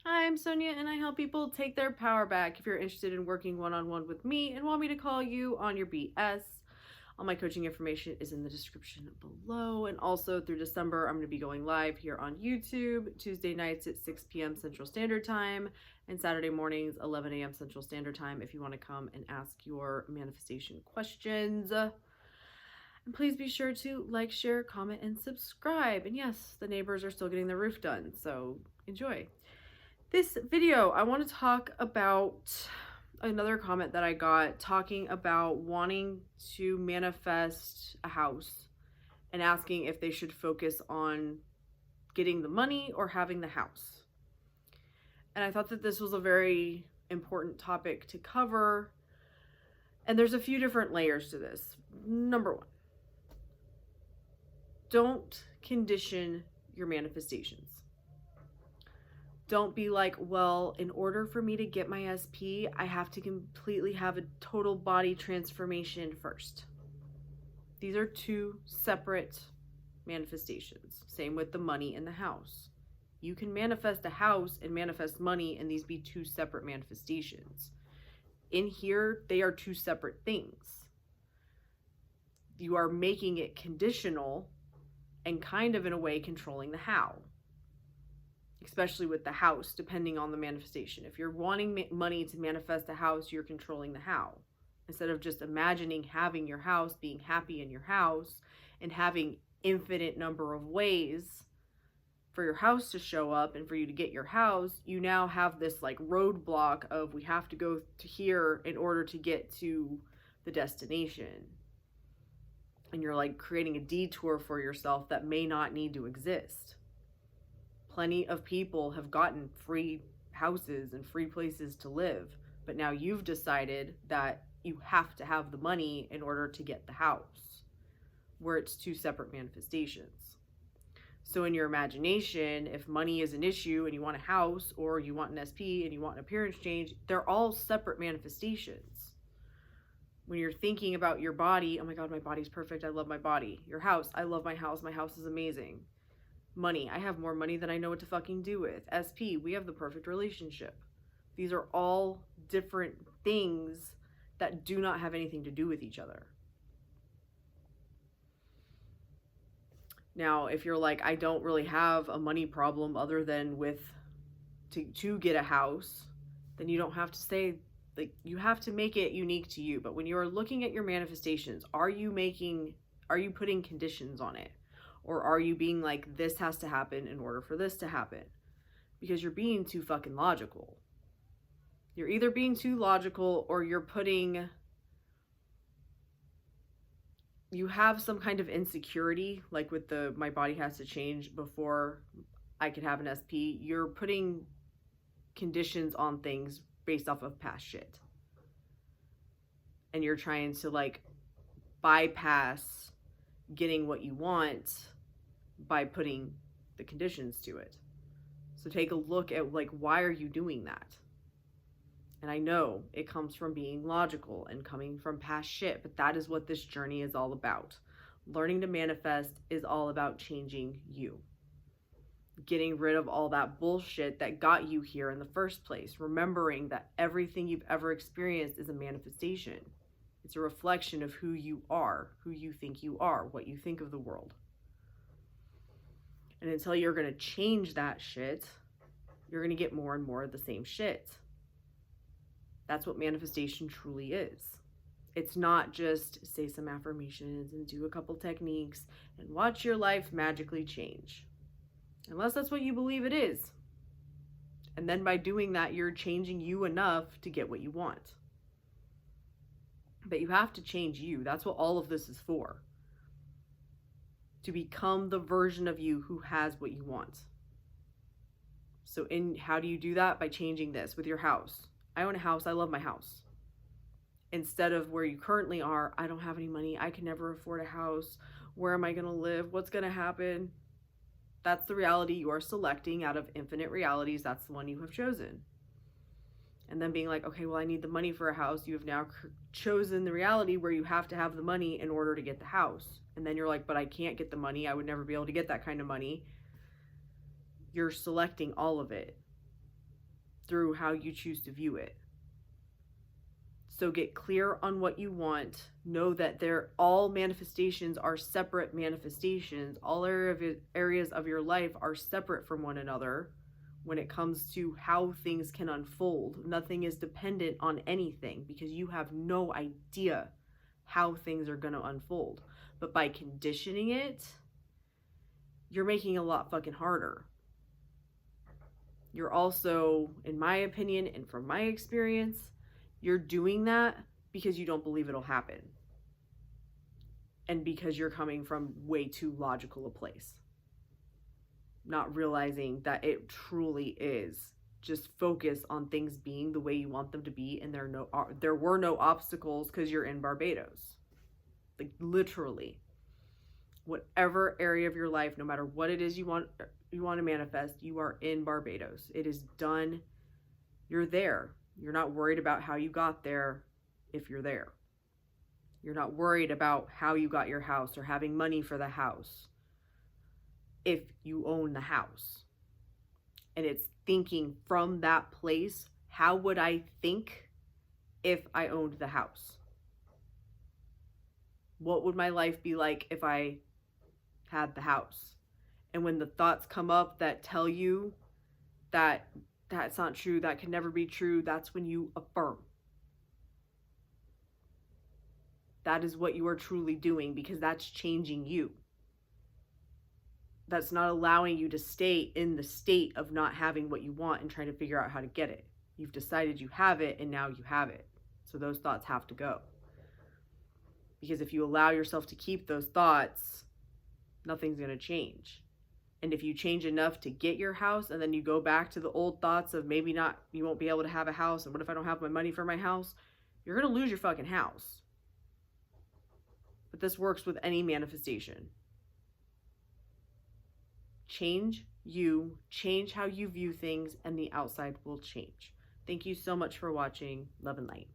Hi, I'm Sonia, and I help people take their power back. If you're interested in working one-on-one with me and want me to call you on your BS, all my coaching information is in the description below. And also through December, I'm going to be going live here on YouTube, Tuesday nights at 6 p.m. Central Standard Time, and Saturday mornings, 11 a.m. Central Standard Time, if you want to come and ask your manifestation questions. And please be sure to like, share, comment, and subscribe. And yes, the neighbors are still getting their roof done, so enjoy. This video, I want to talk about another comment that I got talking about wanting to manifest a house and asking if they should focus on getting the money or having the house. And I thought that this was a very important topic to cover. And there's a few different layers to this. Number one, don't condition your manifestations. Don't be like, well, in order for me to get my SP, I have to completely have a total body transformation first. These are two separate manifestations. Same with the money in the house. You can manifest a house and manifest money, and these be two separate manifestations. In here, they are two separate things. You are making it conditional and kind of in a way controlling the how. Especially with the house, depending on the manifestation. If you're wanting money to manifest a house, you're controlling the how. Instead of just imagining having your house, being happy in your house, and having infinite number of ways for your house to show up and for you to get your house, you now have this like roadblock of we have to go to here in order to get to the destination. And you're like creating a detour for yourself that may not need to exist. Plenty of people have gotten free houses and free places to live, but now you've decided that you have to have the money in order to get the house, where it's two separate manifestations. So in your imagination, if money is an issue and you want a house, or you want an SP and you want an appearance change, they're all separate manifestations. When you're thinking about your body, oh my God, my body's perfect, I love my body. Your house, I love my house is amazing. Money, I have more money than I know what to fucking do with. SP, we have the perfect relationship. These are all different things that do not have anything to do with each other. Now, if you're like, I don't really have a money problem other than with to get a house, then you don't have to say, like, you have to make it unique to you. But when you're looking at your manifestations, are you putting conditions on it? Or are you being like, this has to happen in order for this to happen? Because you're being too fucking logical. You're either being too logical or you have some kind of insecurity, like with my body has to change before I could have an SP. You're putting conditions on things based off of past shit. And you're trying to like bypass getting what you want by putting the conditions to it. So take a look at like, why are you doing that? And I know it comes from being logical and coming from past shit, but that is what this journey is all about. Learning to manifest is all about changing you. Getting rid of all that bullshit that got you here in the first place. Remembering that everything you've ever experienced is a manifestation. It's a reflection of who you are, who you think you are, what you think of the world. And until you're going to change that shit, you're going to get more and more of the same shit. That's what manifestation truly is. It's not just say some affirmations and do a couple techniques and watch your life magically change. Unless that's what you believe it is. And then by doing that, you're changing you enough to get what you want. But you have to change you. That's what all of this is for. To become the version of you who has what you want. So how do you do that? By changing this with your house. I own a house. I love my house. Instead of where you currently are, I don't have any money. I can never afford a house. Where am I going to live? What's going to happen? That's the reality you are selecting out of infinite realities. That's the one you have chosen. And then being like, okay, well, I need the money for a house. You have now chosen the reality where you have to have the money in order to get the house. And then you're like, but I can't get the money. I would never be able to get that kind of money. You're selecting all of it. through how you choose to view it. So get clear on what you want. Know that all manifestations are separate manifestations. All areas of your life are separate from one another when it comes to how things can unfold. Nothing is dependent on anything because you have no idea how things are going to unfold. But by conditioning it, you're making it a lot fucking harder. You're also, in my opinion and from my experience, you're doing that because you don't believe it'll happen. And because you're coming from way too logical a place. Not realizing that it truly is. Just focus on things being the way you want them to be, and there were no obstacles because you're in Barbados. Like literally. Whatever area of your life, no matter what it is you want to manifest, you are in Barbados. It is done. You're there. You're not worried about how you got there if you're there. You're not worried about how you got your house or having money for the house if you own the house. And it's thinking from that place, how would I think if I owned the house? What would my life be like if I had the house? And when the thoughts come up that tell you that that's not true, that can never be true, that's when you affirm. That is what you are truly doing, because that's changing you. That's not allowing you to stay in the state of not having what you want and trying to figure out how to get it. You've decided you have it, and now you have it. So those thoughts have to go. Because if you allow yourself to keep those thoughts, nothing's going to change. And if you change enough to get your house, and then you go back to the old thoughts of maybe not, you won't be able to have a house, and what if I don't have my money for my house? You're going to lose your fucking house. But this works with any manifestation. Change you, change how you view things, and the outside will change. Thank you so much for watching. Love and light.